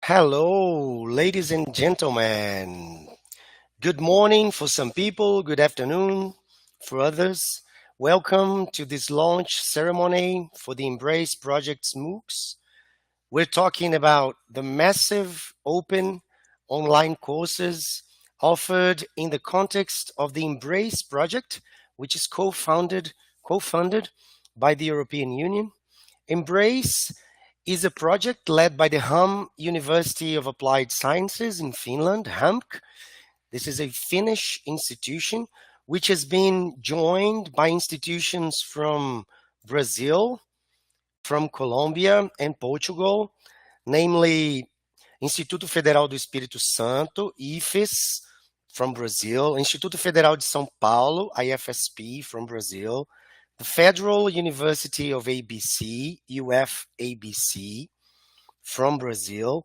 Hello, ladies and gentlemen. Good morning for some people, good afternoon for others. Welcome to this launch ceremony for the Embrace Project's MOOCs. We're talking about the massive open online courses offered in the context of the Embrace Project, which is co-funded by the European Union. Embrace is a project led by the Häme University of Applied Sciences in Finland, HAMK. This is a Finnish institution which has been joined by institutions from Brazil, from Colombia and Portugal, namely Instituto Federal do Espírito Santo, Ifes, from Brazil, Instituto Federal de São Paulo, IFSP, from Brazil, the Federal University of ABC, UFABC, from Brazil,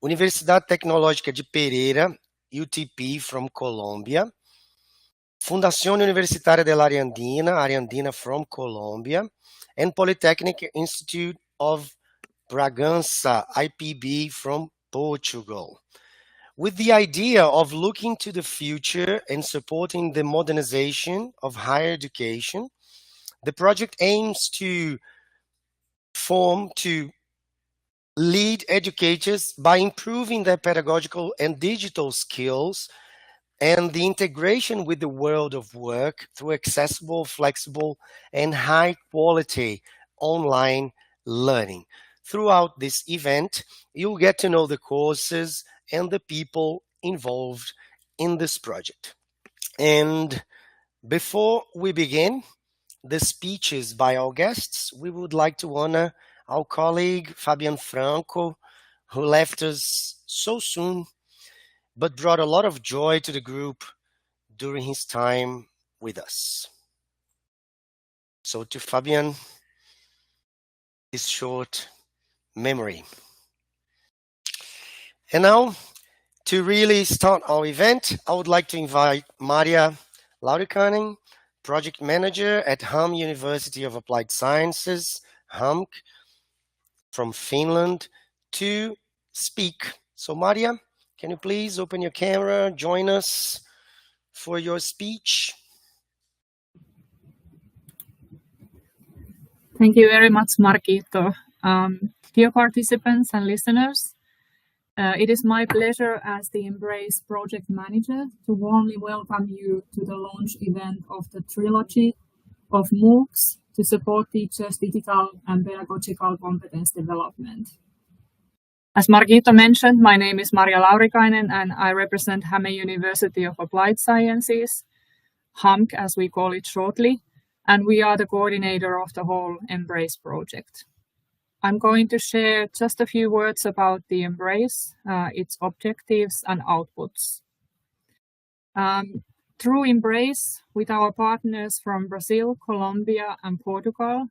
Universidad Tecnologica de Pereira, UTP, from Colombia, Fundacion Universitaria de AREANDINA, from Colombia, and Polytechnic Institute of Braganca, IPB, from Portugal. With the idea of looking to the future and supporting the modernization of higher education, the project aims to lead educators by improving their pedagogical and digital skills and the integration with the world of work through accessible, flexible, and high-quality online learning. Throughout this event, you'll get to know the courses and the people involved in this project. And before we begin the speeches by our guests, we would like to honor our colleague Fabian Franco, who left us so soon, but brought a lot of joy to the group during his time with us. So to Fabian, this short memory. And now, to really start our event, I would like to invite Maria Laurikainen, Project Manager at Häme University of Applied Sciences, HAMK, from Finland, to speak. So Maria, can you please open your camera, join us for your speech? Thank you very much, Marquito. Dear participants and listeners, it is my pleasure as the Embrace Project Manager to warmly welcome you to the launch event of the trilogy of MOOCs to support teachers' digital and pedagogical competence development. As Marquito mentioned, my name is Maria Laurikainen and I represent Häme University of Applied Sciences, HAMK as we call it shortly, and we are the coordinator of the whole Embrace project. I'm going to share just a few words about the Embrace, its objectives and outputs. Through Embrace, with our partners from Brazil, Colombia and Portugal,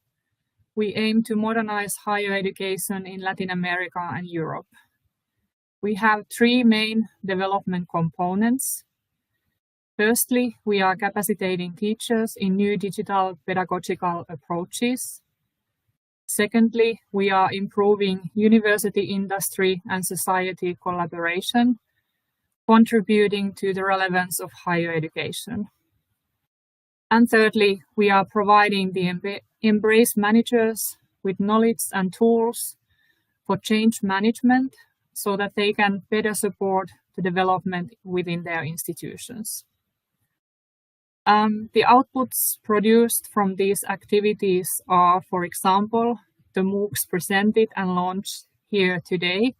we aim to modernize higher education in Latin America and Europe. We have three main development components. Firstly, we are capacitating teachers in new digital pedagogical approaches. Secondly, we are improving university, industry, and society collaboration, contributing to the relevance of higher education. And thirdly, we are providing the Embrace managers with knowledge and tools for change management so that they can better support the development within their institutions. The outputs produced from these activities are, for example, the MOOCs presented and launched here today.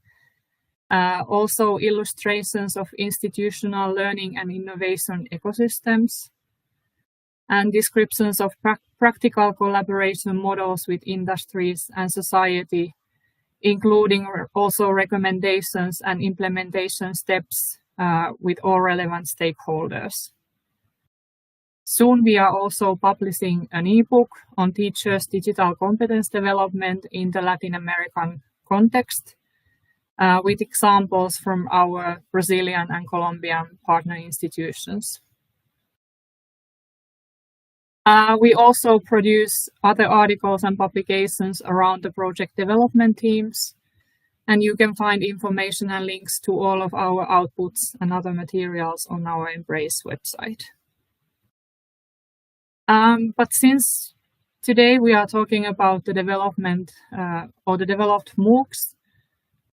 Also illustrations of institutional learning and innovation ecosystems, and descriptions of practical collaboration models with industries and society, including also recommendations and implementation steps with all relevant stakeholders. Soon we are also publishing an ebook on teachers' digital competence development in the Latin American context, with examples from our Brazilian and Colombian partner institutions. We also produce other articles and publications around the project development teams, And you can find information and links to all of our outputs and other materials on our Embrace website. But since today we are talking about the development or the developed MOOCs,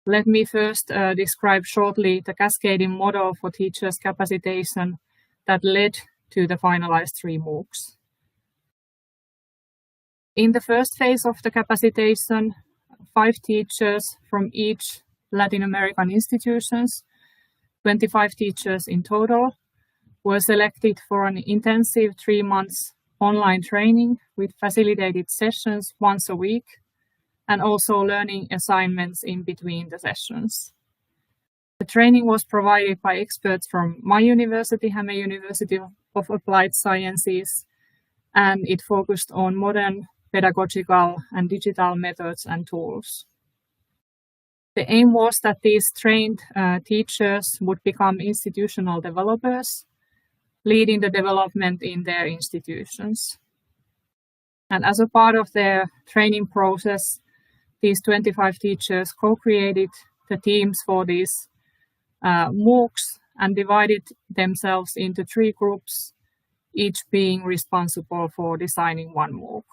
let me first describe shortly the cascading model for teachers' capacitation that led to the finalized 3 MOOCs. In the first phase of the capacitation, 5 teachers from each Latin American institutions, 25 teachers in total, were selected for an intensive 3 months online training with facilitated sessions once a week, and also learning assignments in between the sessions. The training was provided by experts from my university, Häme University of Applied Sciences, and it focused on modern pedagogical and digital methods and tools. The aim was that these trained teachers would become institutional developers, leading the development in their institutions. And as a part of their training process, these 25 teachers co-created the teams for these MOOCs and divided themselves into 3 groups, each being responsible for designing 1 MOOC.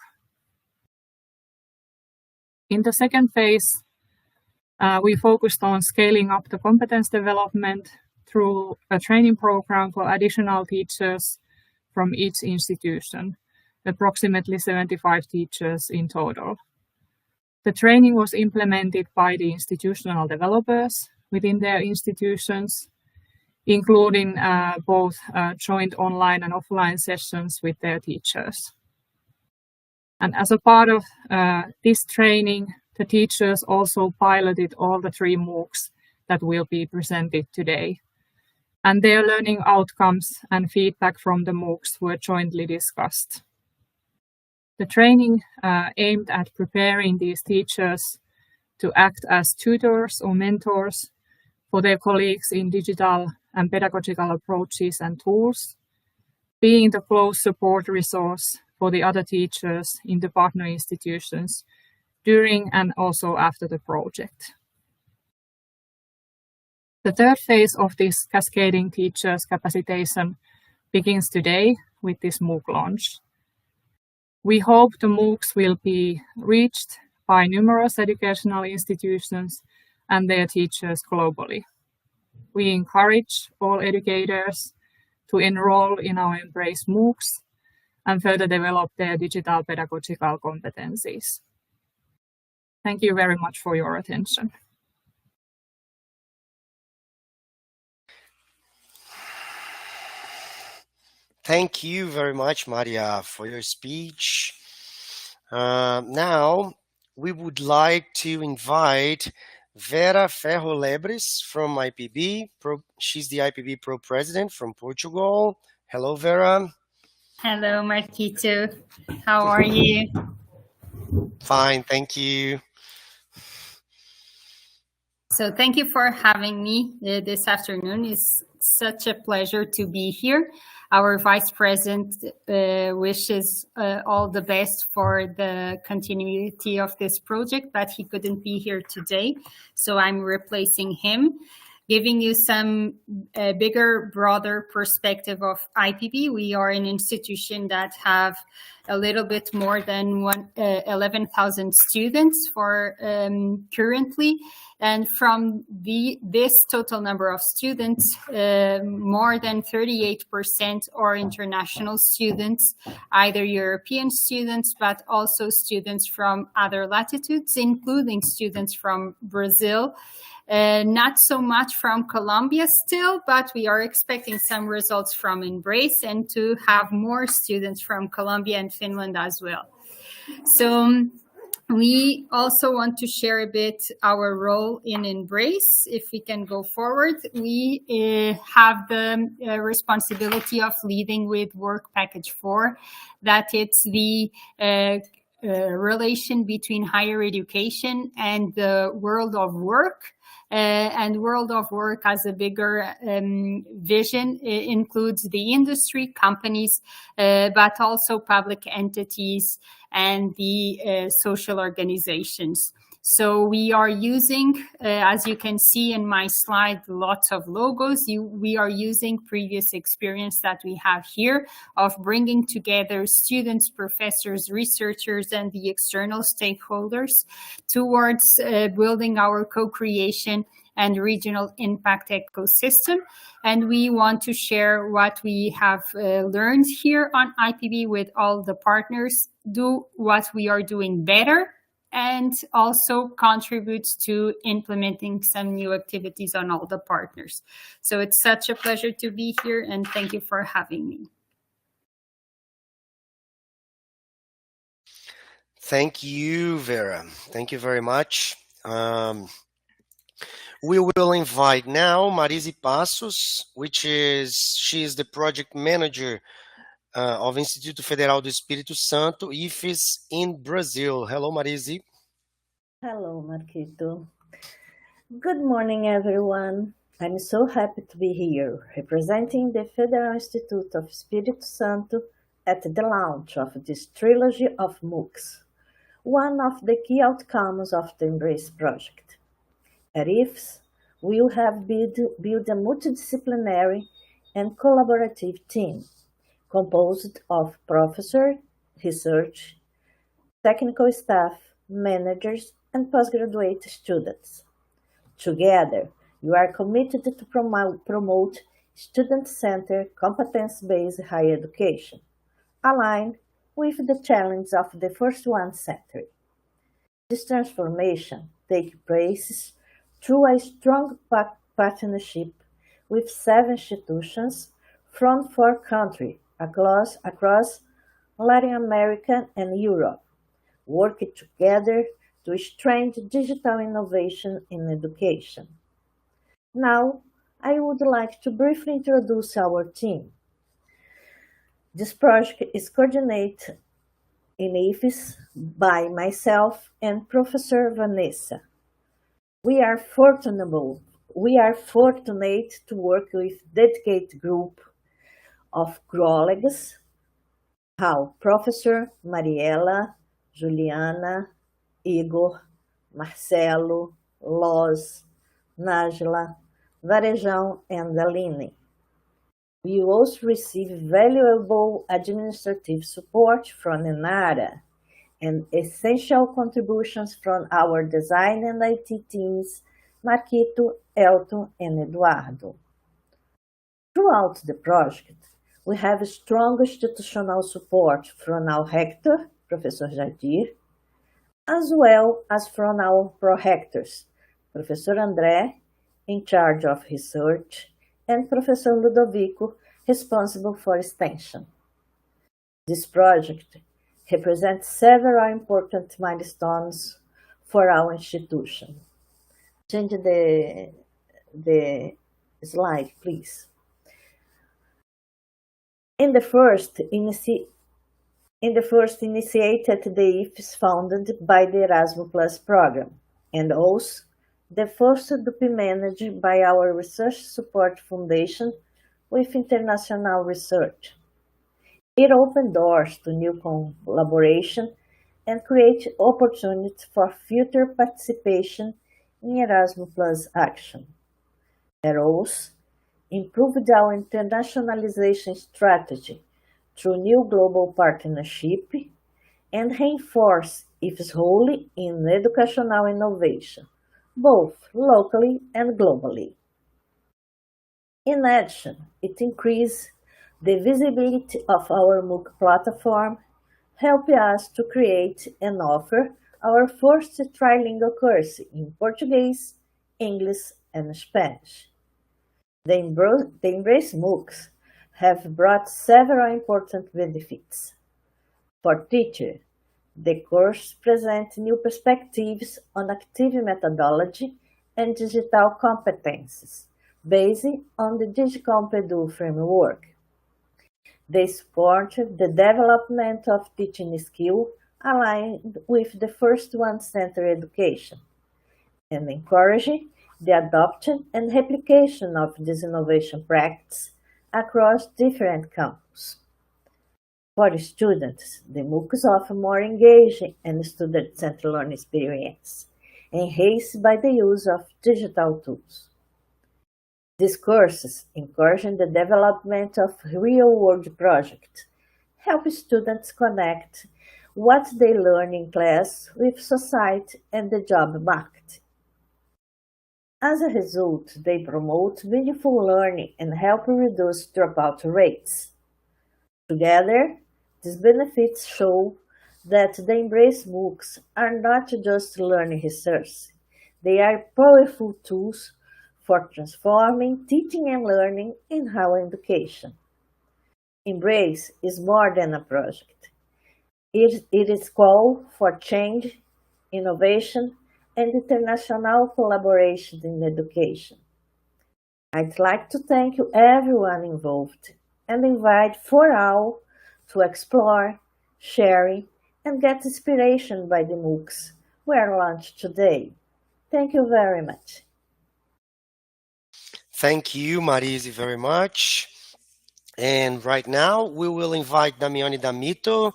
In the second phase, we focused on scaling up the competence development through a training program for additional teachers from each institution, approximately 75 teachers in total. The training was implemented by the institutional developers within their institutions, including both joint online and offline sessions with their teachers. And as a part of this training, the teachers also piloted all the 3 MOOCs that will be presented today. And their learning outcomes and feedback from the MOOCs were jointly discussed. The training aimed at preparing these teachers to act as tutors or mentors for their colleagues in digital and pedagogical approaches and tools, being the close support resource for the other teachers in the partner institutions during and also after the project. The third phase of this cascading teachers' capacitation begins today with this MOOC launch. We hope the MOOCs will be reached by numerous educational institutions and their teachers globally. We encourage all educators to enroll in our Embrace MOOCs and further develop their digital pedagogical competencies. Thank you very much for your attention. Thank you very much, Maria, for your speech. Now, we would like to invite Vera Ferro Lebres from IPB. She's the IPB Pro President from Portugal. Hello, Vera. Hello, Marquito. How are you? Fine, thank you. So thank you for having me this afternoon. It's such a pleasure to be here. Our Vice President wishes all the best for the continuity of this project, but he couldn't be here today. So I'm replacing him, giving you some bigger, broader perspective of IPB. We are an institution that have a little bit more than 11,000 students for currently. And from this total number of students, more than 38% are international students, either European students, but also students from other latitudes, including students from Brazil. Not so much from Colombia still, but we are expecting some results from Embrace and to have more students from Colombia and Finland as well. So we also want to share a bit our role in Embrace. If we can go forward, we have the responsibility of leading with Work Package 4, that it's the relation between higher education and the world of work. And world of work as a bigger vision. It includes the industry, companies, but also public entities and the social organizations. So we are using, as you can see in my slide, lots of logos. We are using previous experience that we have here of bringing together students, professors, researchers, and the external stakeholders towards building our co-creation and regional impact ecosystem. And we want to share what we have learned here on IPB with all the partners, do what we are doing better, and also contributes to implementing some new activities on all the partners. So it's such a pleasure to be here, and thank you for having me. Thank you, Vera. Thank you very much. We will invite now Marise Passos, she is the project manager of Instituto Federal do Espírito Santo, Ifes, in Brazil. Hello, Marise. Hello, Marquito. Good morning, everyone. I'm so happy to be here, representing the Federal Institute of Espírito Santo at the launch of this trilogy of MOOCs, one of the key outcomes of the Embrace project. At Ifes, we will have built a multidisciplinary and collaborative team composed of professors, research, technical staff, managers, and postgraduate students. Together, we are committed to promote student-centered, competence-based higher education, aligned with the challenge of the 21st century. This transformation takes place through a strong partnership with 7 institutions from 4 countries across Latin America and Europe, working together to strengthen digital innovation in education. Now, I would like to briefly introduce our team. This project is coordinated in Ifes by myself and Professor Vanessa. We are fortunate to work with a dedicated group of colleagues, Professor Mariela, Juliana, Igor, Marcelo, Loz, Nájila, Varejão, and Aline. We also receive valuable administrative support from Enara and essential contributions from our design and IT teams, Marquito, Elton, and Eduardo. Throughout the project, we have strong institutional support from our rector, Professor Jadir, as well as from our pro-rectors, Professor André, in charge of research, and Professor Ludovico, responsible for extension. This project represents several important milestones for our institution. Change the slide, please. In the first initiated the Ifes founded by the Erasmus Plus program, and also the first to be managed by our Research Support Foundation with international research. It opened doors to new collaboration and create opportunities for future participation in Erasmus Plus action. It also improved our internationalization strategy through new global partnership and reinforced its role in educational innovation, both locally and globally. In addition, it increased the visibility of our MOOC platform, helping us to create and offer our first trilingual course in Portuguese, English, and Spanish. The Embrace MOOCs have brought several important benefits. For teachers, the course presents new perspectives on active methodology and digital competences based on the DIGIPEDA framework. They support the development of teaching skills aligned with the first-one century education and encourage the adoption and replication of this innovation practice across different campuses. For students, the MOOCs offer more engaging and student-centered learning experience, enhanced by the use of digital tools. These courses encourage the development of real-world projects, help students connect what they learn in class with society and the job market. As a result, they promote meaningful learning and help reduce dropout rates. Together, these benefits show that the Embrace MOOCs are not just learning resources, they are powerful tools for transforming teaching and learning in higher education. Embrace is more than a project. It is a call for change, innovation, and international collaboration in education. I'd like to thank you everyone involved and invite for all to explore, share, and get inspiration by the MOOCs we are launched today. Thank you very much. Thank you, Marise, very much. And right now, we will invite Damiani D'Amito,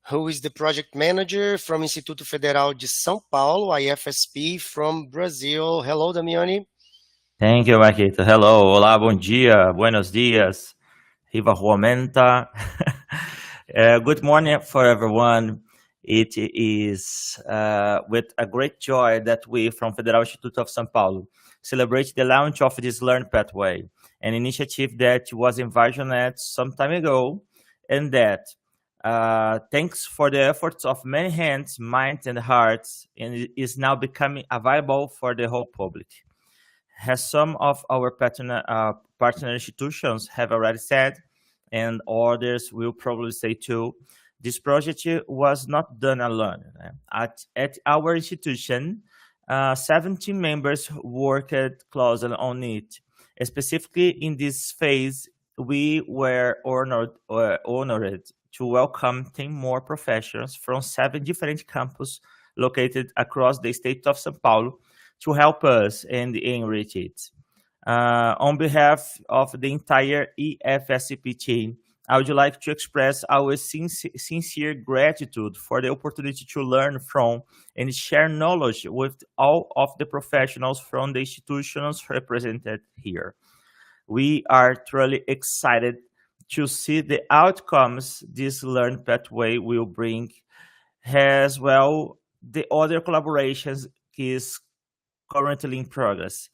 who is the project manager from Instituto Federal de São Paulo, IFSP, from Brazil. Hello, Damiani. Thank you, Marquito. Hello, olá, bom dia, buenos dias, Riva Ruamenta. Good morning for everyone. It is with a great joy that we from Federal Institute of São Paulo celebrate the launch of this Learn Pathway, an initiative that was envisioned some time ago, and that thanks for the efforts of many hands, minds, and hearts, and is now becoming available for the whole public. As some of our partner institutions have already said, and others will probably say too, this project was not done alone. At our institution, 17 members worked closely on it. Specifically in this phase, we were honored to welcome 10 more professionals from 7 different campuses located across the state of São Paulo to help us and enrich it. On behalf of the entire IFSP team, I would like to express our sincere gratitude for the opportunity to learn from and share knowledge with all of the professionals from the institutions represented here. We are truly excited to see the outcomes this Learn Pathway will bring, as well the other collaborations is currently in progress.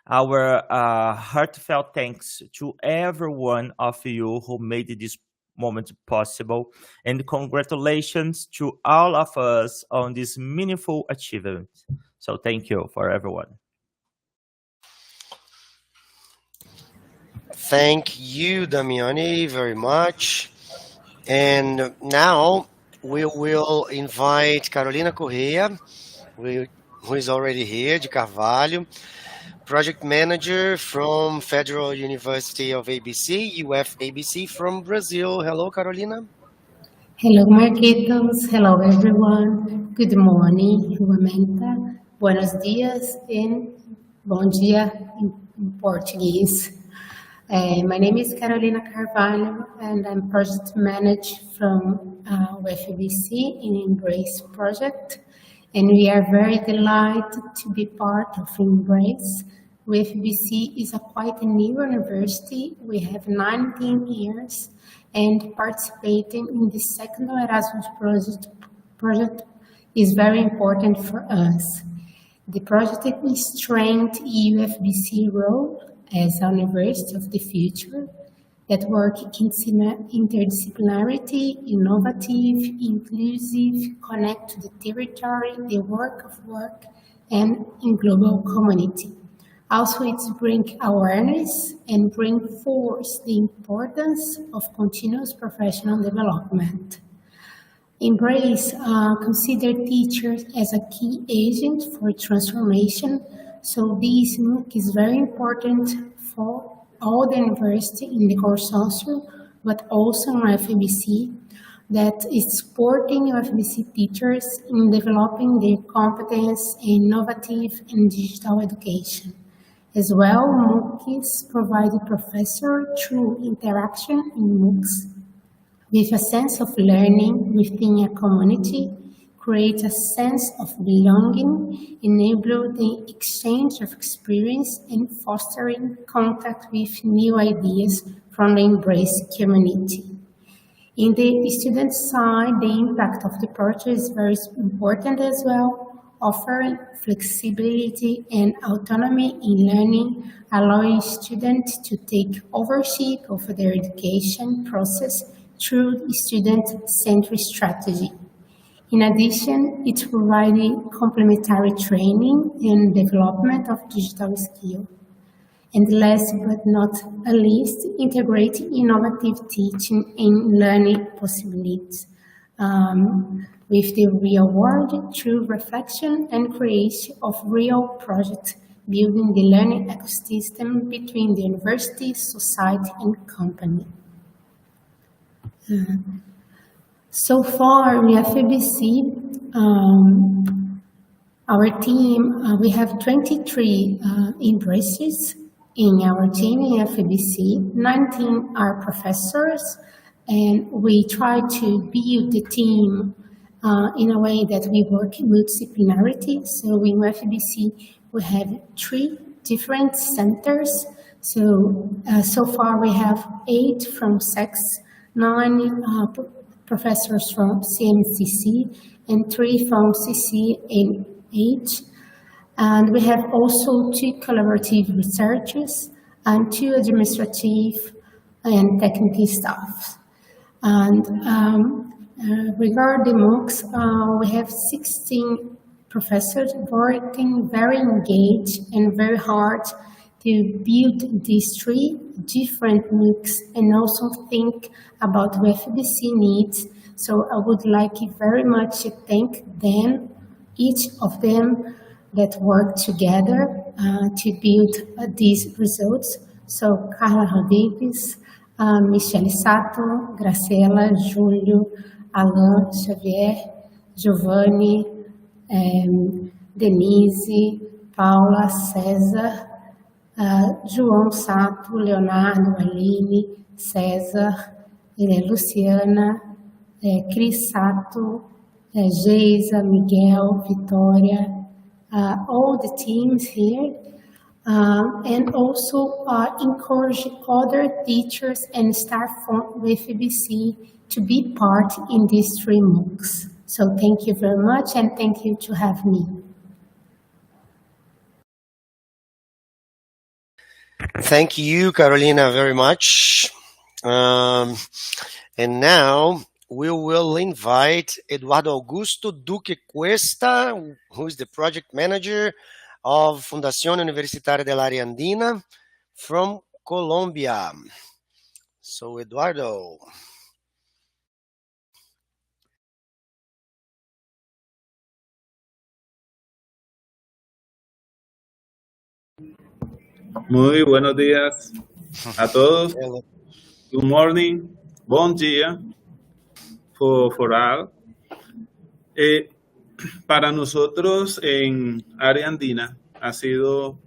Our heartfelt thanks to every one of you who made this moment possible, and congratulations to all of us on this meaningful achievement. So thank you for everyone. Thank you, Damiani, very much. And now we will invite Carolina Correa, who is already here, de Carvalho, project manager from Federal University of ABC, UFABC from Brazil. Hello, Carolina. Hello, Marquitos. Hello, everyone. Good morning, Ruamenta. Buenos dias and bom dia in Portuguese. My name is Carolina Carvalho, and I'm project manager from UFABC in Embrace project. And we are very delighted to be part of Embrace. UFABC is a quite a new university. We have 19 years, and participating in the second Erasmus project is very important for us. The project is strengthened UFABC role as a university of the future that work in interdisciplinarity, innovative, inclusive, connect to the territory, the work of work, and in global community. Also, it's bring awareness and bring forth the importance of continuous professional development. Embrace consider teachers as a key agent for transformation, so this MOOC is very important for all the university in the consortium, but also in UFABC, that is supporting UFABC teachers in developing their competence in innovative and digital education. As well, MOOCs provide the professor through interaction in MOOCs with a sense of learning within a community, create a sense of belonging, enable the exchange of experience, and fostering contact with new ideas from the Embrace community. In the student side, the impact of the project is very important as well, offering flexibility and autonomy in learning, allowing students to take ownership of their education process through student-centric strategy. In addition, it provided complementary training and development of digital skills. And last but not least, integrate innovative teaching and learning possibilities with the real world through reflection and creation of real projects, building the learning ecosystem between the university, society, and company. So far, in IFSP, our team, we have 23 embraces in our team in IFSP. 19 are professors, and we try to build the team in a way that we work in multidisciplinarity. So in IFSP, we have 3 different centers. So far we have 8 from SEX, 9 professors from CMCC, and 3 from CC and H. And we have also 2 collaborative researchers and 2 administrative and technical staff. And regarding MOOCs, we have 16 professors working very engaged and very hard to build these 3 different MOOCs and also think about UFABC needs. So I would like very much to thank them, each of them that work together to build these results. So Carla Rodrigues, Michele Sato, Graciela, Júlio, Alain, Xavier, Giovanni, Denise, Paula, César, João Sato, Leonardo, Aline, César, Luciana, Cris Sato, Geisa, Miguel, Vitória, all the teams here, and also encourage other teachers and staff from UFABC to be part in these 3 MOOCs. So thank you very much, and thank you to have me. Thank you, Carolina, very much. And now we will invite Eduardo Augusto Duque Cuesta, who is the project manager of Fundacion Universitaria de la AREANDINA from Colombia. So, Eduardo. Muy buenos días a todos. Good morning. Bon dia for all. Para nosotros en AREANDINA ha sido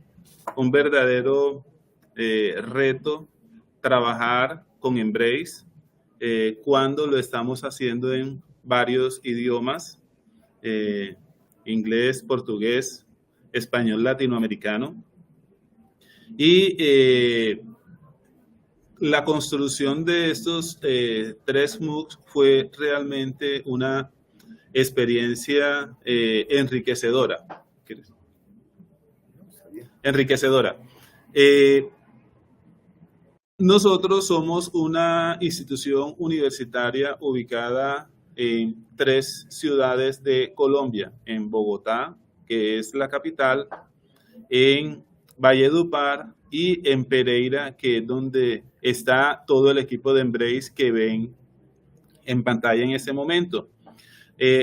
un verdadero reto trabajar con Embrace cuando lo estamos haciendo en varios idiomas, inglés, portugués, español latinoamericano. Y la construcción de estos 3 MOOCs fue realmente una experiencia enriquecedora. Nosotros somos una institución universitaria ubicada en 3 ciudades de Colombia, en Bogotá, que es la capital, en Valledupar y en Pereira, que es donde está todo el equipo de Embrace que ven en pantalla en este momento.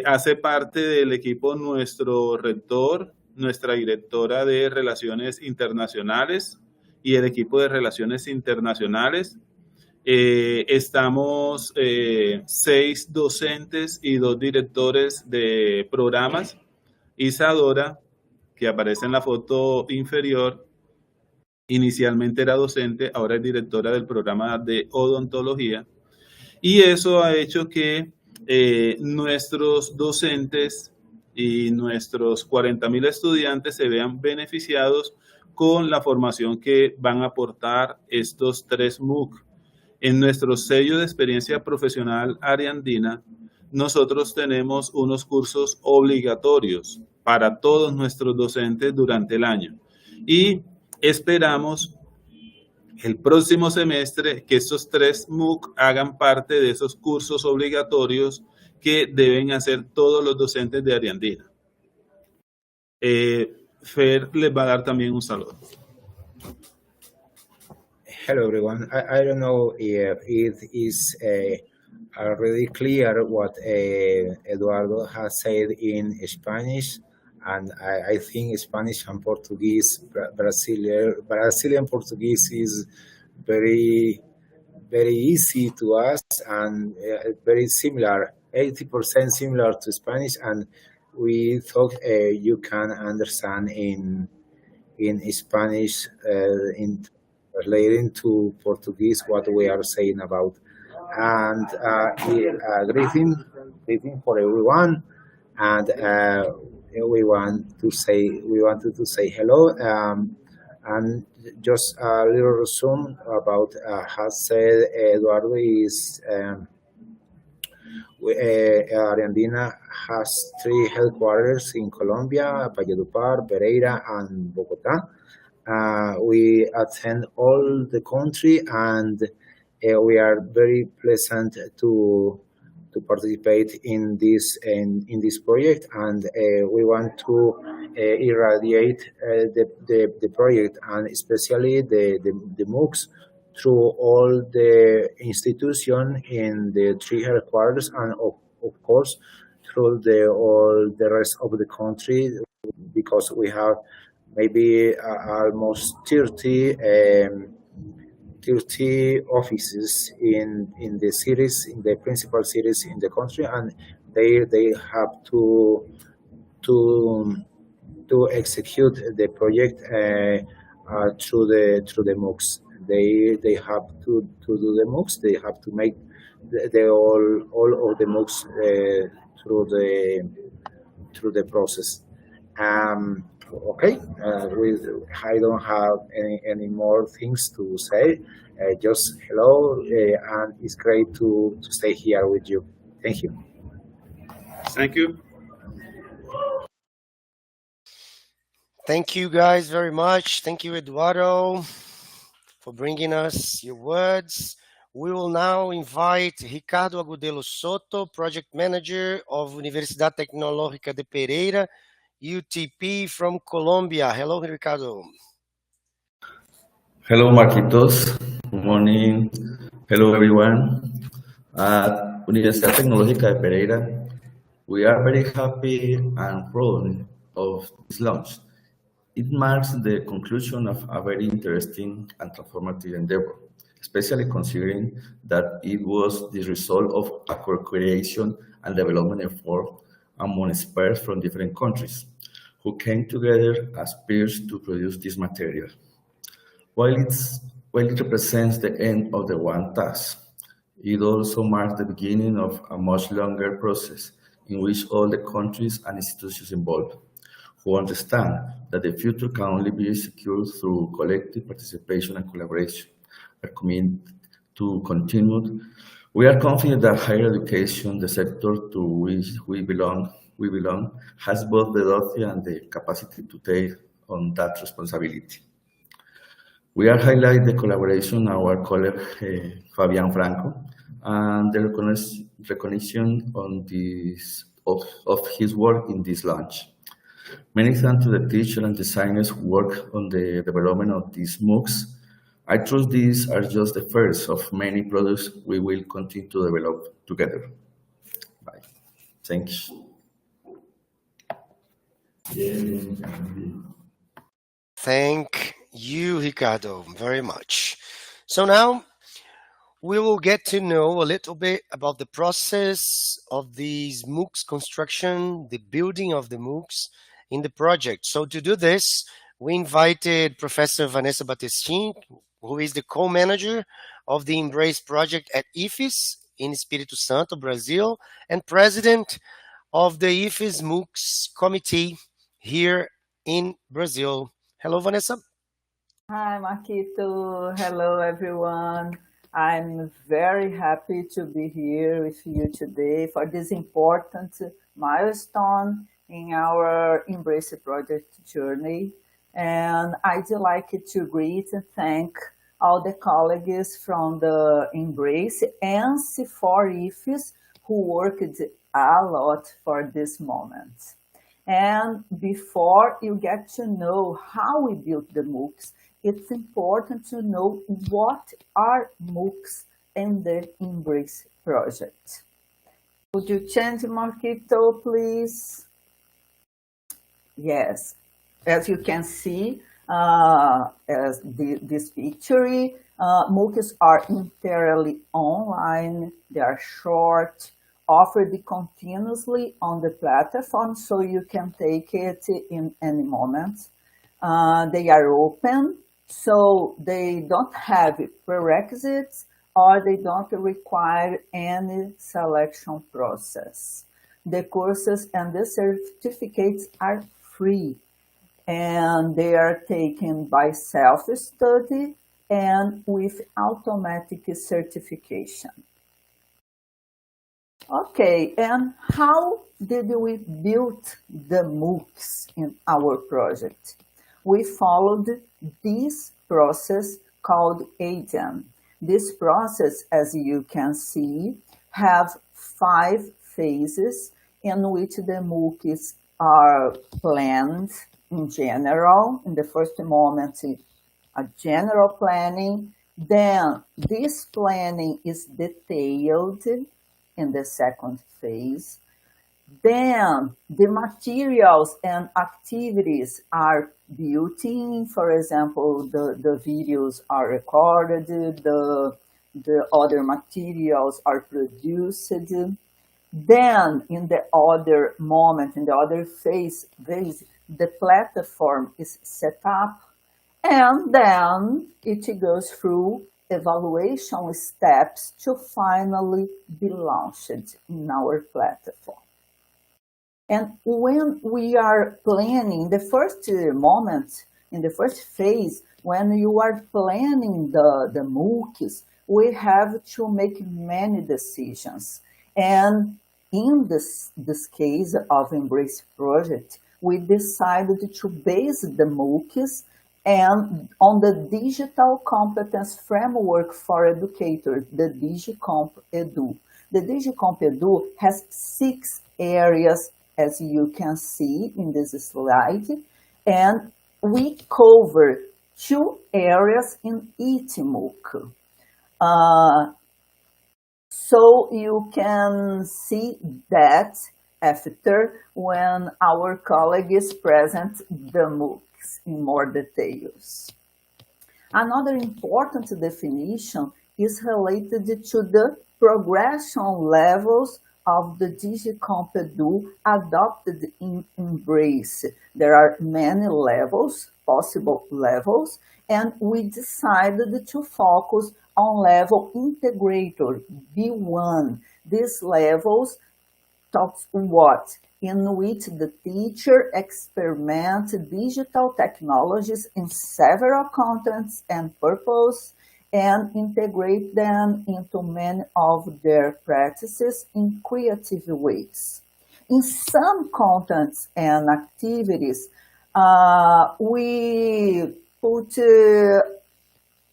Hace parte del equipo nuestro rector, nuestra directora de Relaciones Internacionales y el equipo de Relaciones Internacionales. Estamos 6 docentes y 2 directores de programas. Isadora, que aparece en la foto inferior, inicialmente era docente, ahora es directora del programa de odontología. Y eso ha hecho que nuestros docentes y nuestros 40.000 estudiantes se vean beneficiados con la formación que van a aportar estos 3 MOOC. En nuestro sello de experiencia profesional AREANDINA, nosotros tenemos unos cursos obligatorios para todos nuestros docentes durante el año y esperamos el próximo semestre que estos 3 MOOC hagan parte de esos cursos obligatorios que deben hacer todos los docentes de AREANDINA. Fer les va a dar también un saludo. Hello everyone. I don't know if it is already clear what Eduardo has said in Spanish, and I think Spanish and Portuguese, Brazilian Portuguese is very easy to us and very similar, 80% similar to Spanish, and we thought you can understand in Spanish in relating to Portuguese what we are saying about. And greeting for everyone, and we wanted to say hello, and just a little resume about has said Eduardo is AREANDINA has 3 headquarters in Colombia, Valledupar, Pereira, and Bogotá. We attend all the country, and we are very pleasant to participate in this project, and we want to irradiate the project, and especially the MOOCs through all the institution in the 3 headquarters, and of course through all the rest of the country, because we have maybe almost 30 offices in the cities, in the principal cities in the country, and they have to execute the project through the MOOCs. They have to do the MOOCs. They have to make all of the MOOCs through the process. Okay, I don't have any more things to say. Just hello, and it's great to stay here with you. Thank you. Thank you. Thank you guys very much. Thank you, Eduardo, for bringing us your words. We will now invite Ricardo Agudelo Soto, Project Manager of Universidad Tecnologica de Pereira, UTP from Colombia. Hello, Ricardo. Hello, Marquitos. Good morning. Hello, everyone. At Universidad Tecnologica de Pereira, we are very happy and proud of this launch. It marks the conclusion of a very interesting and transformative endeavor, especially considering that it was the result of a co-creation and development effort among experts from different countries who came together as peers to produce this material. While it represents the end of the one task, it also marks the beginning of a much longer process in which all the countries and institutions involved, who understand that the future can only be secured through collective participation and collaboration, are committed to continue. We are confident that higher education, the sector to which we belong, has both the authority and the capacity to take on that responsibility. We are highlighting the collaboration of our colleague Fabian Franco and the recognition on of his work in this launch. Many thanks to the teachers and designers who work on the development of these MOOCs. I trust these are just the first of many products we will continue to develop together. Bye. Thanks. Thank you, Ricardo, very much. So now we will get to know a little bit about the process of these MOOCs construction, the building of the MOOCs in the project. So to do this, we invited Professor Vanessa Battestin, who is the co-manager of the Embrace project at Ifes, in Espírito Santo, Brazil, and president of the Ifes MOOCs committee here in Brazil. Hello, Vanessa. Hi, Marquito. Hello, everyone. I'm very happy to be here with you today for this important milestone in our Embrace project journey. And I'd like to greet and thank all the colleagues from the Embrace and Cefor Ifes who worked a lot for this moment. And before you get to know how we built the MOOCs, it's important to know what are MOOCs and the Embrace project. Would you change, Marquito, please? Yes, as you can see, as this picture, MOOCs are entirely online, they are short, offered continuously on the platform, so you can take it in any moment. They are open, so they don't have prerequisites or they don't require any selection process. The courses and the certificates are free and they are taken by self-study and with automatic certification. Okay, and how did we build the MOOCs in our project? We followed this process called AGEN. This process, as you can see, have 5 phases in which the MOOCs are planned in general. In the first moment, a general planning. Then this planning is detailed in the second phase. Then the materials and activities are built in. For example, the videos are recorded, the other materials are produced. Then in the other moment, in the other phase, the platform is set up, and then it goes through evaluation steps to finally be launched in our platform. And when we are planning, the first moment, in the first phase, when you are planning the MOOCs, we have to make many decisions. And in this case of Embrace project, we decided to base the MOOCs and on the digital competence framework for educators, the DigiComp-Edu. The DigiComp-Edu has 6 areas, as you can see in this slide, and we cover 2 areas in each MOOC. So you can see that after when our colleagues present the MOOCs in more details. Another important definition is related to the progression levels of the DigiComp-Edu adopted in Embrace. There are many levels, possible levels, and we decided to focus on level integrator, B1. These levels talks what? In which the teacher experiments digital technologies in several contents and purposes and integrate them into many of their practices in creative ways. In some contents and activities, we put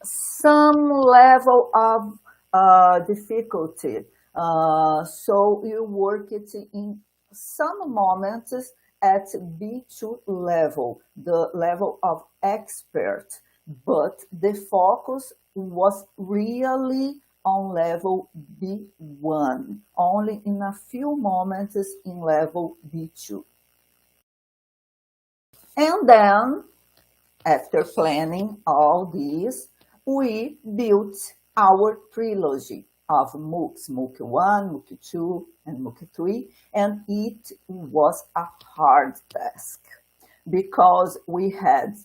some level of difficulty. So you work it in some moments at B2 level, the level of expert, but the focus was really on level B1, only in a few moments in level B2. And then, after planning all these, we built our trilogy of MOOCs, MOOC 1, MOOC 2, and MOOC 3, and it was a hard task because we had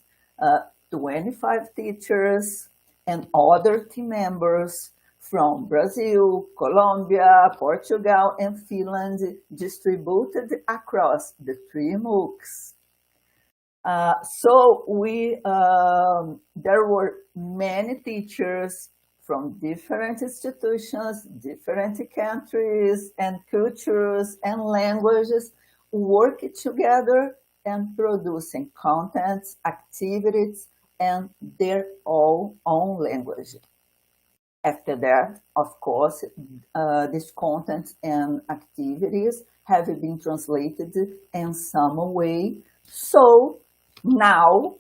25 teachers and other team members from Brazil, Colombia, Portugal, and Finland, distributed across the 3 MOOCs. There were many teachers from different institutions, different countries and cultures and languages working together and producing contents, activities, and their own language. After that, of course, these contents and activities have been translated in some way. So now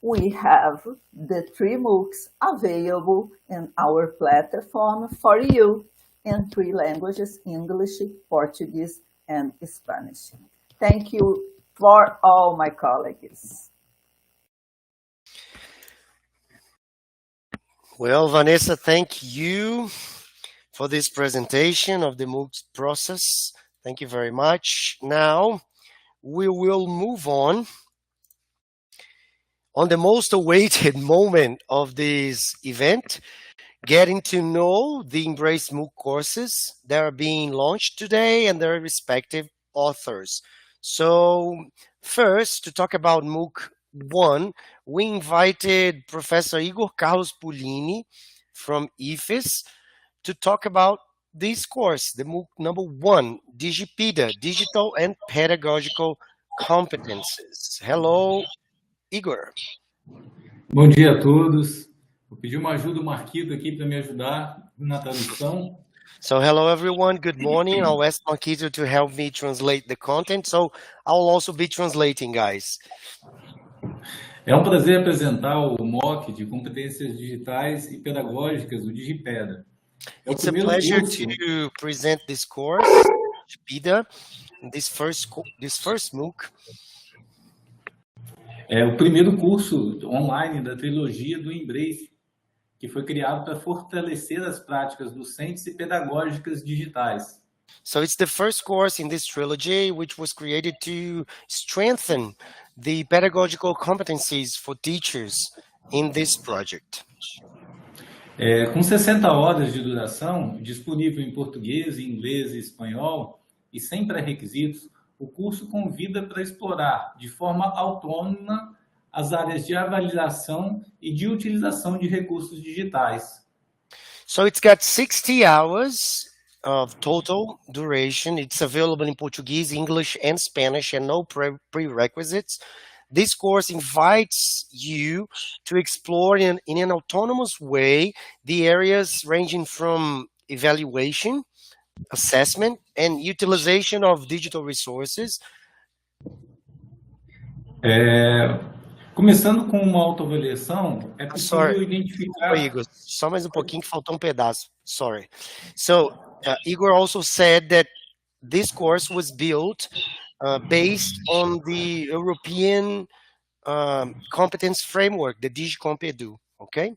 we have the 3 MOOCs available in our platform for you in 3 languages, English, Portuguese, and Spanish. Thank you for all my colleagues. Well, Vanessa, thank you for this presentation of the MOOC process. Thank you very much. Now, we will move on the most awaited moment of this event, getting to know the Embrace MOOC courses that are being launched today and their respective authors. So first, to talk about MOOC 1, we invited Professor Igor Carlos Puglini from Ifes to talk about this course, the MOOC number 1, DIGIPEDA, Digital and Pedagogical Competences. Hello, Igor. Bom dia a todos. Vou pedir uma ajuda do Marquito aqui para me ajudar na tradução. So hello everyone, good morning. I'll ask Marquito to help me translate the content. So I'll also be translating, guys. É um prazer apresentar o MOOC de competências digitais e pedagógicas, o DIGIPEDA. It's a pleasure to present this course, DIGIPEDA, this first MOOC. É o primeiro curso online da trilogia do Embrace, que foi criado para fortalecer as práticas docentes e pedagógicas digitais. So it's the first course in this trilogy, which was created to strengthen the pedagogical competencies for teachers in this project. Com 60 horas de duração, disponível em português, inglês e espanhol, e sem pré-requisitos, o curso convida para explorar de forma autônoma as áreas de avaliação e de utilização de recursos digitais. So it's got 60 hours of total duration. It's available in Portuguese, English, and Spanish, and no prerequisites. This course invites you to explore in an autonomous way the areas ranging from evaluation, assessment, and utilization of digital resources. Começando com uma autoavaliação, é possível identificar... Oi, Igor, só mais um pouquinho que faltou um pedaço. Sorry. So, Igor also said that this course was built based on the European competence framework, the DigiComp-Edu, ok?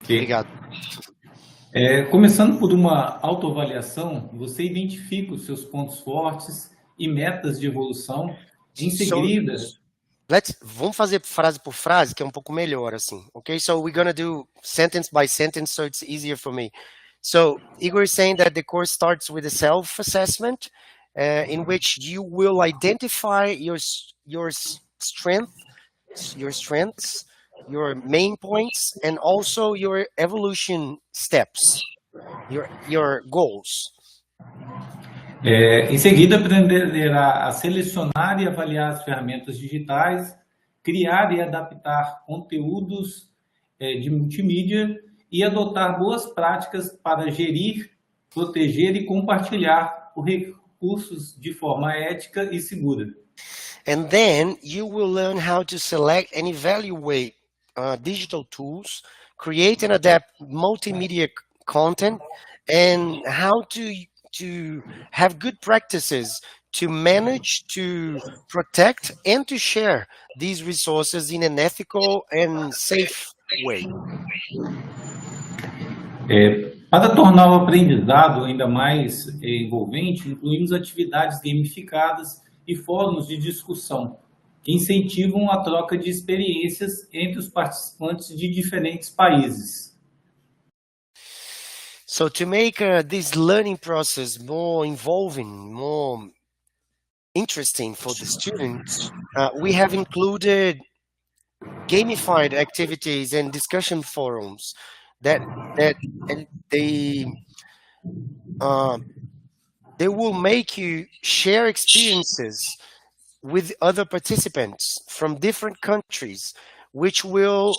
Obrigado. Começando por uma autoavaliação, você identifica os seus pontos fortes e metas de evolução. Em seguida... Vamos fazer frase por frase, que é um pouco melhor assim, okay? So we're gonna do sentence by sentence, so it's easier for me. So Igor is saying that the course starts with a self-assessment in which you will identify your strengths, your main points, and also your evolution steps, your goals. Em seguida, aprenderá a selecionar e avaliar as ferramentas digitais, criar e adaptar conteúdos de multimídia e adotar boas práticas para gerir, proteger e compartilhar os recursos de forma ética e segura. And then you will learn how to select and evaluate digital tools, create and adapt multimedia content, and how to have good practices to manage, to protect, and to share these resources in an ethical and safe way. Para tornar o aprendizado ainda mais envolvente, incluímos atividades gamificadas e fóruns de discussão que incentivam a troca de experiências entre os participantes de diferentes países. So to make this learning process more involving, more interesting for the students, we have included gamified activities and discussion forums that and they will make you share experiences with other participants from different countries, which will.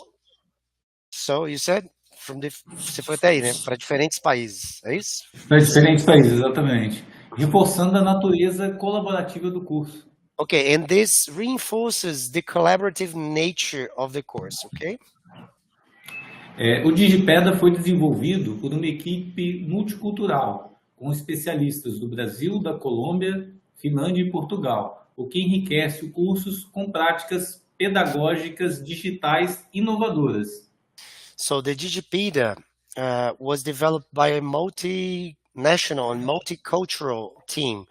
So you said você foi até aí, né? Para diferentes países, é isso? Para diferentes países, exatamente. Reforçando a natureza colaborativa do curso. Okay, and this reinforces the collaborative nature of the course, okay? O DIGIPEDA foi desenvolvido por uma equipe multicultural, com especialistas do Brasil, da Colômbia, Finlândia e Portugal, o que enriquece o curso com práticas pedagógicas digitais inovadoras. So the DIGIPEDA was developed by a multinational and multicultural team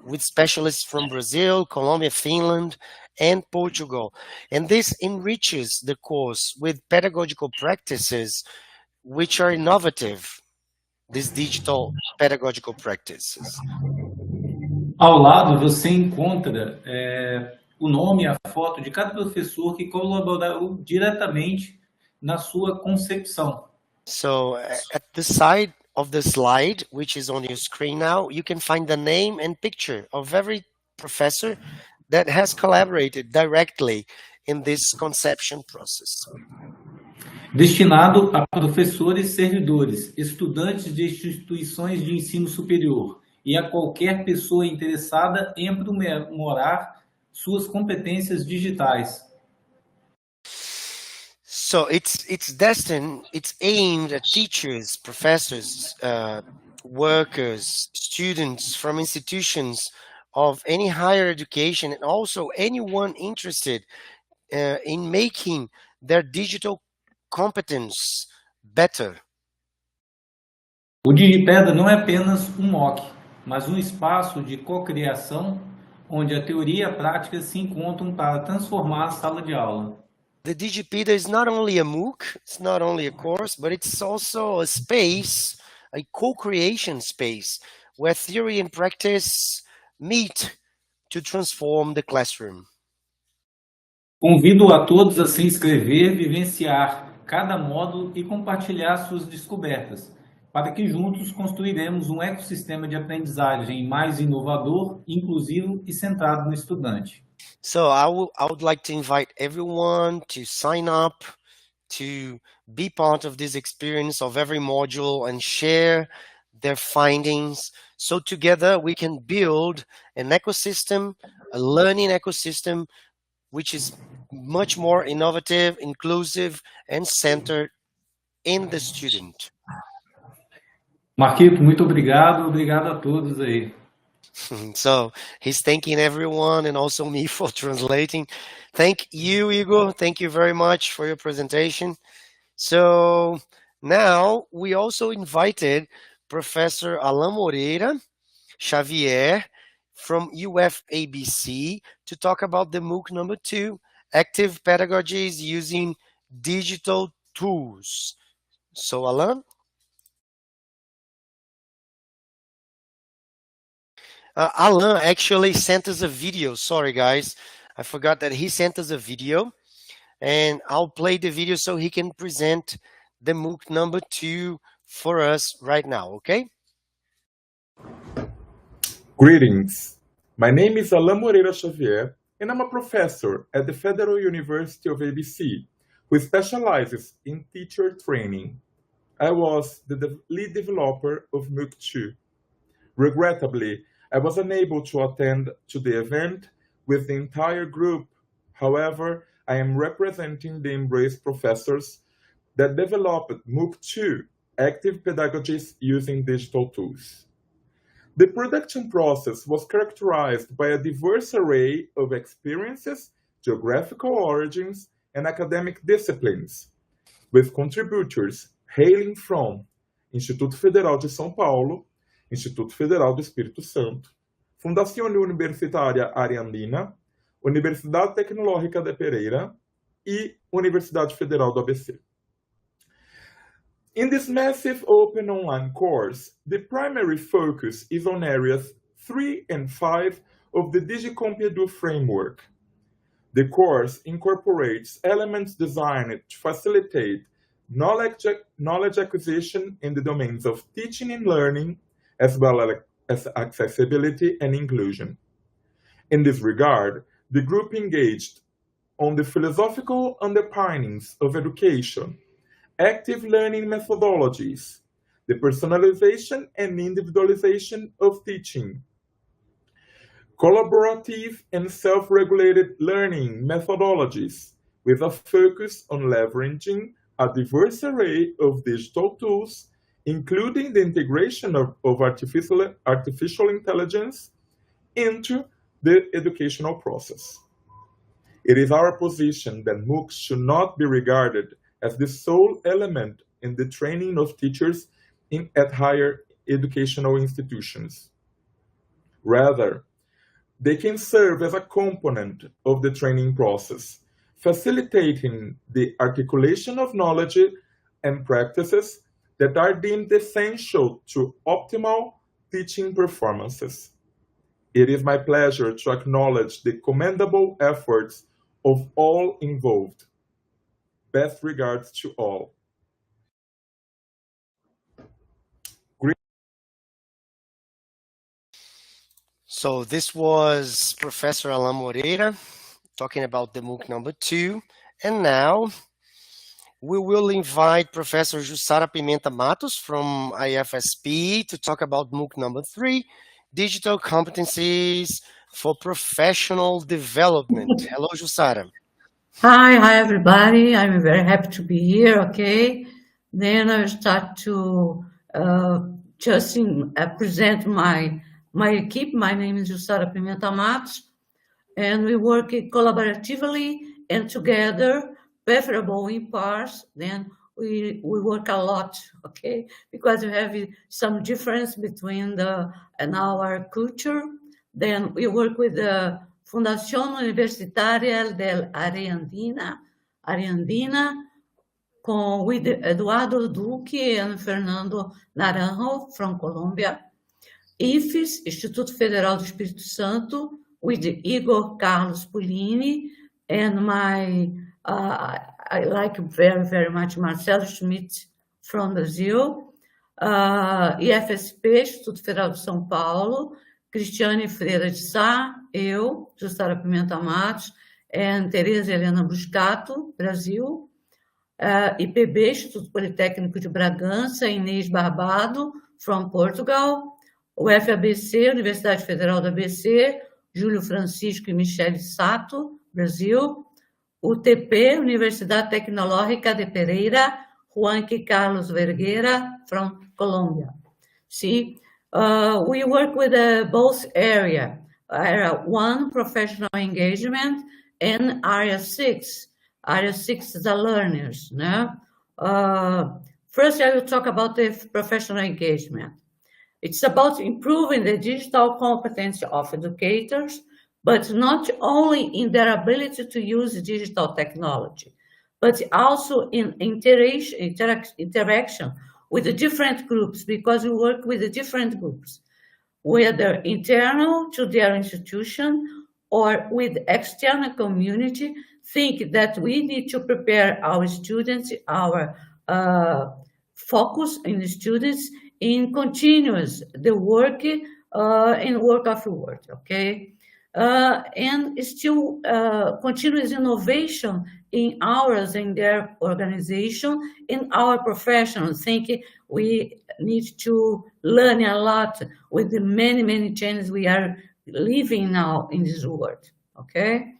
with specialists from Brazil, Colombia, Finland, and Portugal. And this enriches the course with pedagogical practices which are innovative, these digital pedagogical practices. Ao lado você encontra o nome e a foto de cada professor que colaborou diretamente na sua concepção. So at the side of the slide, which is on your screen now, you can find the name and picture of every professor that has collaborated directly in this conception process. Destinado a professores e servidores, estudantes de instituições de ensino superior e a qualquer pessoa interessada em aprimorar suas competências digitais. So it's aimed at teachers, professors, workers, students from institutions of any higher education, and also anyone interested in making their digital competence better. O DIGIPEDA não é apenas um MOOC, mas um espaço de cocriação onde a teoria e a prática se encontram para transformar a sala de aula. The DIGIPEDA is not only a MOOC, it's not only a course, but it's also a space, a co-creation space, where theory and practice meet to transform the classroom. Convido a todos a se inscrever, vivenciar cada módulo e compartilhar suas descobertas, para que juntos construiremos um ecossistema de aprendizagem mais inovador, inclusivo e centrado no estudante. So I would like to invite everyone to sign up, to be part of this experience of every module and share their findings. So together we can build an ecosystem, a learning ecosystem, which is much more innovative, inclusive, and centered in the student. Marquito, muito obrigado. Obrigado a todos aí. So he's thanking everyone and also me for translating. Thank you, Igor. Thank you very much for your presentation. So now we also invited Professor Alain Moreira Xavier from UFABC to talk about the MOOC number 2, Active Pedagogies Using Digital Tools. So Alain? Alain actually sent us a video. Sorry, guys. I forgot that he sent us a video. And I'll play the video so he can present the MOOC number 2 for us right now, okay? Greetings. My name is Alain Moreira Xavier, and I'm a professor at the Federal University of ABC, who specializes in teacher training. I was the lead developer of MOOC 2. Regrettably, I was unable to attend to the event with the entire group. However, I am representing the Embrace professors that developed MOOC 2, Active Pedagogies Using Digital Tools. The production process was characterized by a diverse array of experiences, geographical origins, and academic disciplines, with contributors hailing from Instituto Federal de São Paulo, Instituto Federal do Espírito Santo, Fundacion Universitaria AREANDINA, Universidad Tecnologica de Pereira e Universidade Federal do ABC. In this massive open online course, the primary focus is on areas 3 and 5 of the DIGIPEDA framework. The course incorporates elements designed to facilitate knowledge acquisition in the domains of teaching and learning, as well as accessibility and inclusion. In this regard, the group engaged on the philosophical underpinnings of education, active learning methodologies, the personalization and individualization of teaching, collaborative and self-regulated learning methodologies with a focus on leveraging a diverse array of digital tools, including the integration of artificial intelligence into the educational process. It is our position that MOOCs should not be regarded as the sole element in the training of teachers at higher educational institutions. Rather, they can serve as a component of the training process, facilitating the articulation of knowledge and practices that are deemed essential to optimal teaching performances. It is my pleasure to acknowledge the commendable efforts of all involved. Best regards to all. So this was Professor Alan Moreira talking about the MOOC number 2. And now we will invite Professor Jussara Pimenta Matos from IFSP to talk about MOOC number 3, Digital Competencies for Professional Development. Hello, Jussara. Hi, everybody. I'm very happy to be here, okay? Then I'll start to present my equipe. My name is Jussara Pimenta Matos, and we work collaboratively and together, preferable in pairs. Then we work a lot, okay? Because we have some difference between our culture. Then we work with the Fundacion Universitaria de AREANDINA, with Eduardo Duque and Fernando Naranjo from Colombia. Ifes, Instituto Federal do Espírito Santo, with Igor Carlos Pulini, and I like very, very much Marcelo Schmidt from Brazil. IFSP, Instituto Federal de São Paulo, Cristiane Freira de Sá, eu, Jussara Pimenta Matos, and Tereza Helena Bruscato, Brasil. IPB, Instituto Polytechnic de Braganca, Inês Barbado, from Portugal. UFABC, Universidade Federal da ABC, Júlio Francisco e Michele Sato, Brasil. UTP, Universidad Tecnologica de Pereira, Juanqui Carlos Vergueira, from Colombia. See, we work with both area 1, professional engagement, and area 6. Area 6 is the learners. No? First, I will talk about the professional engagement. It's about improving the digital competence of educators, but not only in their ability to use digital technology, but also in interaction with the different groups, because we work with the different groups, whether internal to their institution or with external community. Think that we need to prepare our students, our focus in the students in continuous the work in work afterward, okay? And still continuous innovation in ours, in their organization, in our profession. I think we need to learn a lot with the many, many changes we are living now in this world, okay?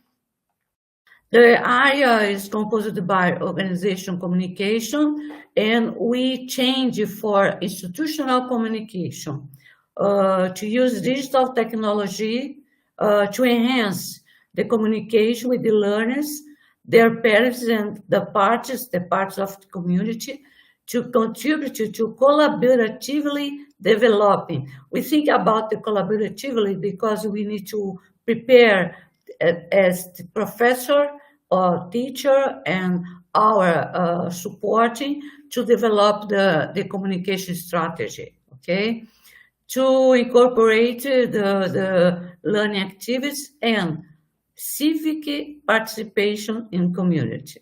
The area is composed by organization communication, and we change for institutional communication to use digital technology to enhance the communication with the learners, their parents, and the parts of the community to contribute to collaboratively developing. We think about the collaboratively because we need to prepare as the professor or teacher and our supporting to develop the communication strategy, okay? To incorporate the learning activities and civic participation in community.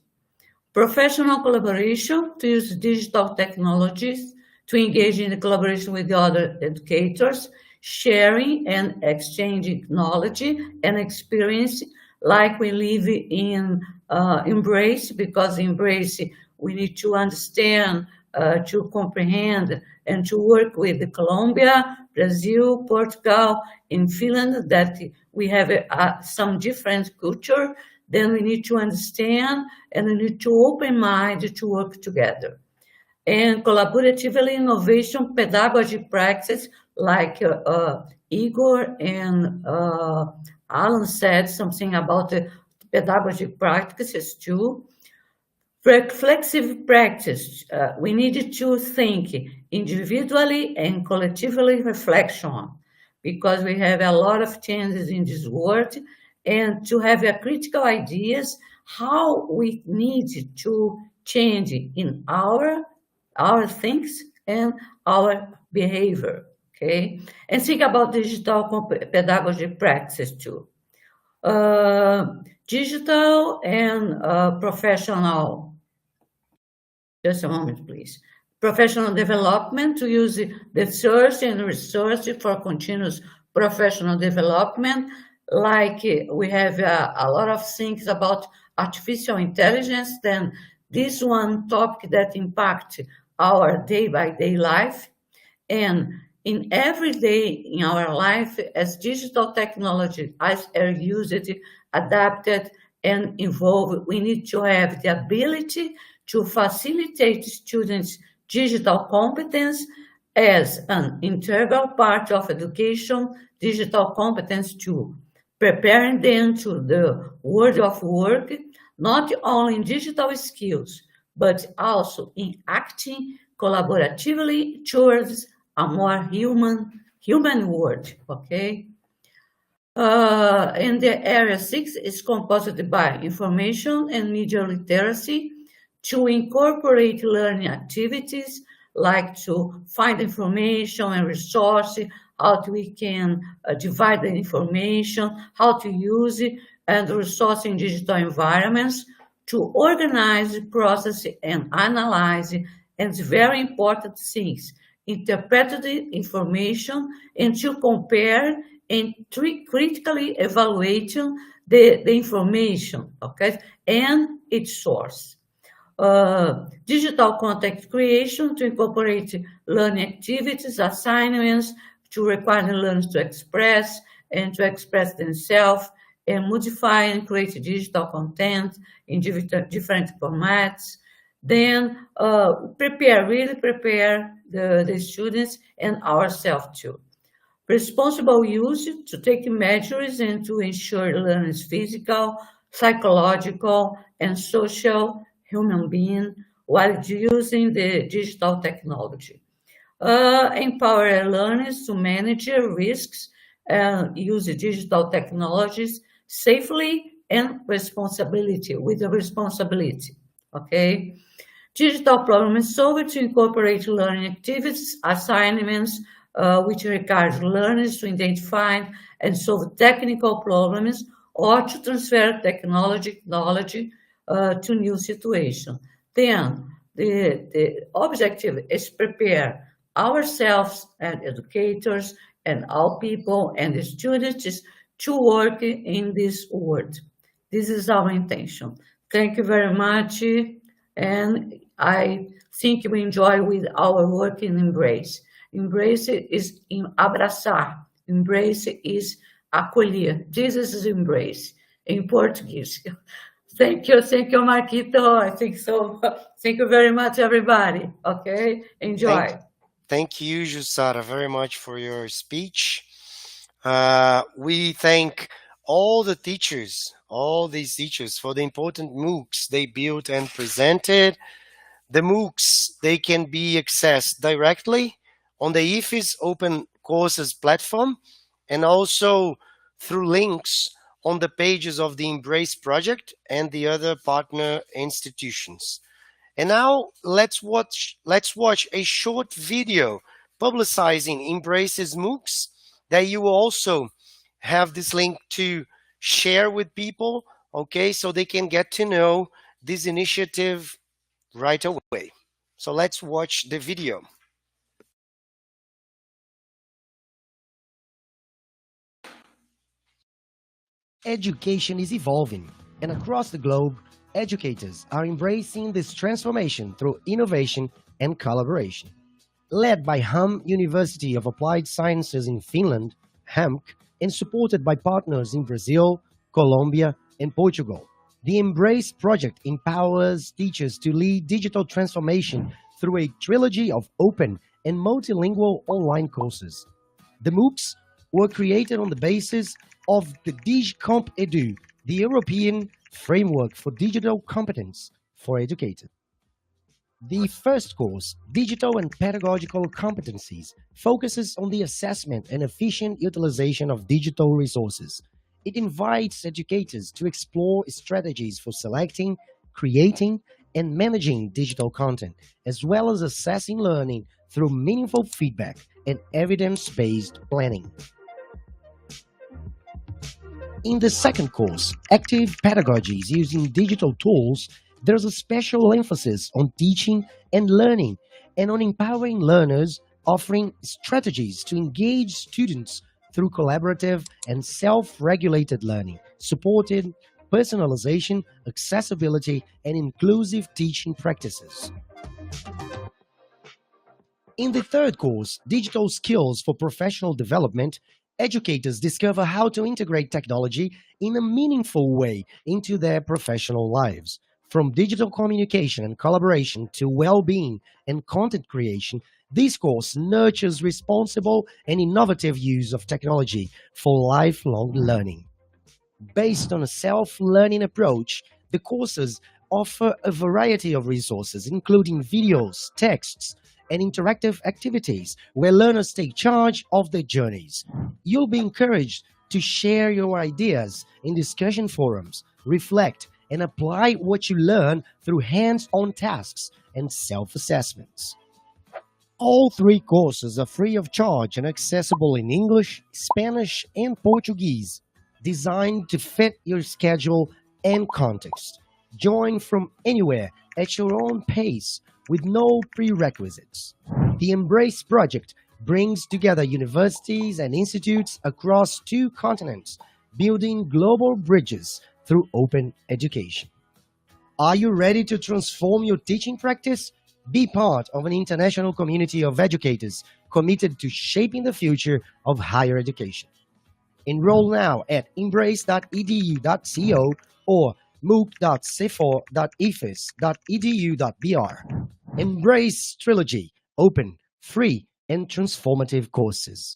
Professional collaboration to use digital technologies to engage in the collaboration with the other educators, sharing and exchanging knowledge and experience like we live in Embrace, because Embrace, we need to understand, to comprehend, and to work with Colombia, Brazil, Portugal, in Finland, that we have some different culture. Then we need to understand and we need to open mind to work together. And collaboratively innovation pedagogy practice, like Igor and Alan said something about the pedagogy practices too. Flexible practice, we need to think individually and collectively reflection, because we have a lot of changes in this world, and to have a critical ideas how we need to change in our things and our behavior, okay? And think about digital pedagogy practice too. Digital and professional, just a moment, please. Professional development, to use the search and research for continuous professional development, like we have a lot of things about artificial intelligence, then this one topic that impacts our day-by-day life. And in every day in our life, as digital technology are used, adapted, and evolved, we need to have the ability to facilitate students' digital competence as an integral part of education, digital competence too, preparing them to the world of work, not only in digital skills, but also in acting collaboratively towards a more human world, okay? And the area 6 is composed by information and media literacy to incorporate learning activities, like to find information and resources, how we can divide the information, how to use it, and resource in digital environments, to organize, process, and analyze, and it's very important things, interpret the information, and to compare and critically evaluate the information, okay, and its source. Digital content creation to incorporate learning activities, assignments, to require the learners to express and to express themselves, and modify and create digital content in different formats. Then really prepare the students and ourselves too. Responsible use to take measures and to ensure learners' physical, psychological, and social human being while using the digital technology. Empower learners to manage risks and use digital technologies safely and responsibility, with the responsibility, okay? Digital problem solver to incorporate learning activities, assignments, which requires learners to identify and solve technical problems or to transfer technology knowledge to new situation. Then the objective is prepare ourselves and educators and all people and the students to work in this world. This is our intention. Thank you very much. And I think we enjoy with our work in Embrace. Embrace is in abraçar. Embrace is acolher. This is embrace in Portuguese. Thank you, Marquito. I think so. Thank you very much, everybody. Okay, enjoy. Thank you, Jussara, very much for your speech. We thank all the teachers, all these teachers, for the important MOOCs they built and presented. The MOOCs, they can be accessed directly on the Ifes Open Courses platform and also through links on the pages of the Embrace project and the other partner institutions. And now let's watch a short video publicizing Embrace's MOOCs that you will also have this link to share with people, okay, so they can get to know this initiative right away. So let's watch the video. Education is evolving, and across the globe, educators are embracing this transformation through innovation and collaboration. Led by Häme University of Applied Sciences in Finland, HAMK, and supported by partners in Brazil, Colombia, and Portugal, the Embrace project empowers teachers to lead digital transformation through a trilogy of open and multilingual online courses. The MOOCs were created on the basis of the DIGIPEDA, the European Framework for Digital Competence for Educators. The first course, Digital and Pedagogical Competencies, focuses on the assessment and efficient utilization of digital resources. It invites educators to explore strategies for selecting, creating, and managing digital content, as well as assessing learning through meaningful feedback and evidence-based planning. In the second course, Active Pedagogies using Digital Tools, there's a special emphasis on teaching and learning and on empowering learners, offering strategies to engage students through collaborative and self-regulated learning, supported personalization, accessibility, and inclusive teaching practices. In the third course, Digital Skills for Professional Development, educators discover how to integrate technology in a meaningful way into their professional lives. From digital communication and collaboration to well-being and content creation, this course nurtures responsible and innovative use of technology for lifelong learning. Based on a self-learning approach, the courses offer a variety of resources, including videos, texts, and interactive activities where learners take charge of their journeys. You'll be encouraged to share your ideas in discussion forums, reflect, and apply what you learn through hands-on tasks and self-assessments. All three courses are free of charge and accessible in English, Spanish, and Portuguese, designed to fit your schedule and context. Join from anywhere at your own pace with no prerequisites. The Embrace project brings together universities and institutes across 2 continents, building global bridges through open education. Are you ready to transform your teaching practice? Be part of an international community of educators committed to shaping the future of higher education. Enroll now at embrace.edu.co or mooc.cefor.ifes.edu.br. Embrace Trilogy, open, free, and transformative courses.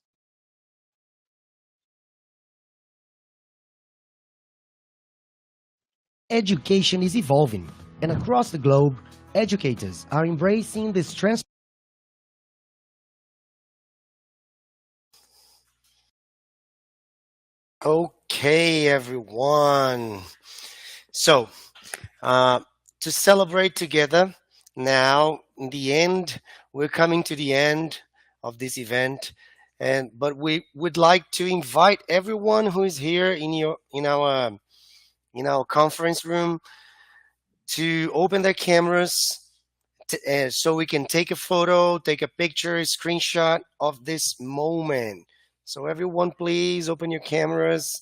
Education is evolving, and across the globe, educators are embracing this Okay, everyone. So, to celebrate together, now in the end, we're coming to the end of this event, but we would like to invite everyone who is here in our conference room to open their cameras so we can take a photo, take a picture, a screenshot of this moment. So everyone, please open your cameras.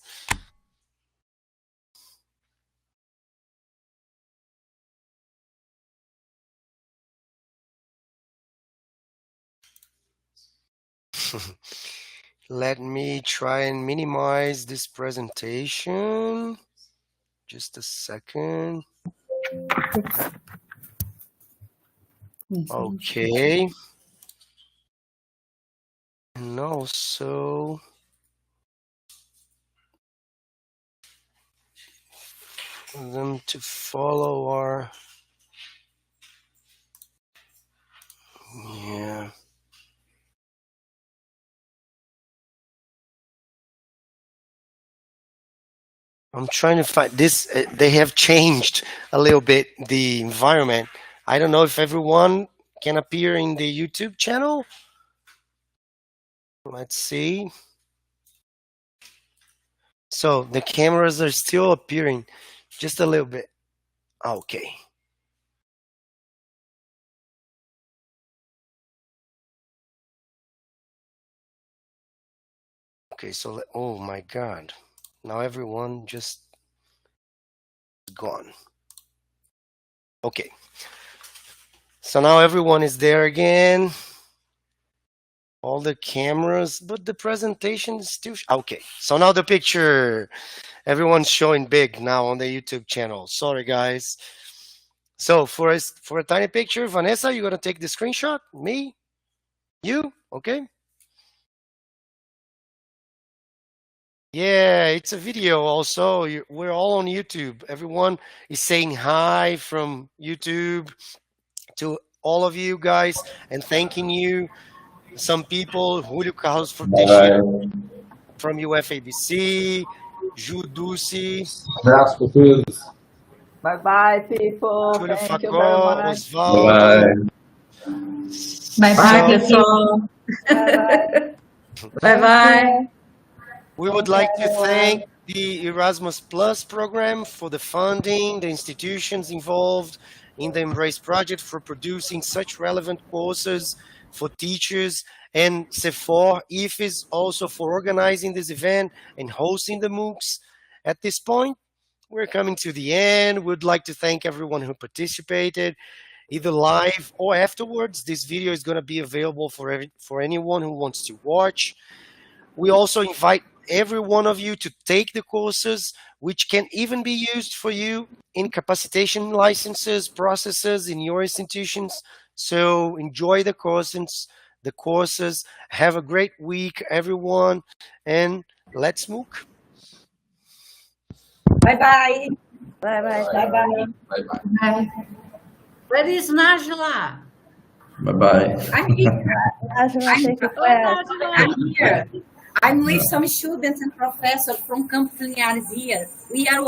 Let me try and minimize this presentation. Just a second. Okay. And also, for them to follow our, yeah. I'm trying to find this. They have changed a little bit the environment. I don't know if everyone can appear in the YouTube channel. Let's see. So the cameras are still appearing just a little bit. Okay. Okay, so, oh my God. Now everyone just gone. Okay. So now everyone is there again. All the cameras, but the presentation is still, okay. So now the picture, everyone's showing big now on the YouTube channel. Sorry, guys. So for a tiny picture, Vanessa, you're gonna take the screenshot? Me? You? Okay. Yeah, it's a video also. We're all on YouTube. Everyone is saying hi from YouTube to all of you guys and thanking you. Some people, Julio Carlos from UFABC, Ju Dulce. Bye-bye, people. Julio Thank you Facó, very much. Osvaldo. Bye-bye, pessoal. Bye-bye. We would like to thank the Erasmus Plus program for the funding, the institutions involved in the Embrace project for producing such relevant courses for teachers, and Cefor, Ifes also for organizing this event and hosting the MOOCs. At this point, we're coming to the end. We'd like to thank everyone who participated, either live or afterwards. This video is going to be available for anyone who wants to watch. We also invite every one of you to take the courses, which can even be used for you in capacitation licenses, processes in your institutions. So enjoy the courses. Have a great week, everyone, and let's MOOC. Bye-bye. Bye-bye. Bye-bye. Bye-bye. Where is Najla? Bye-bye. I'm here. I'm here. I'm with some students and professors from Campus Linhares here. We are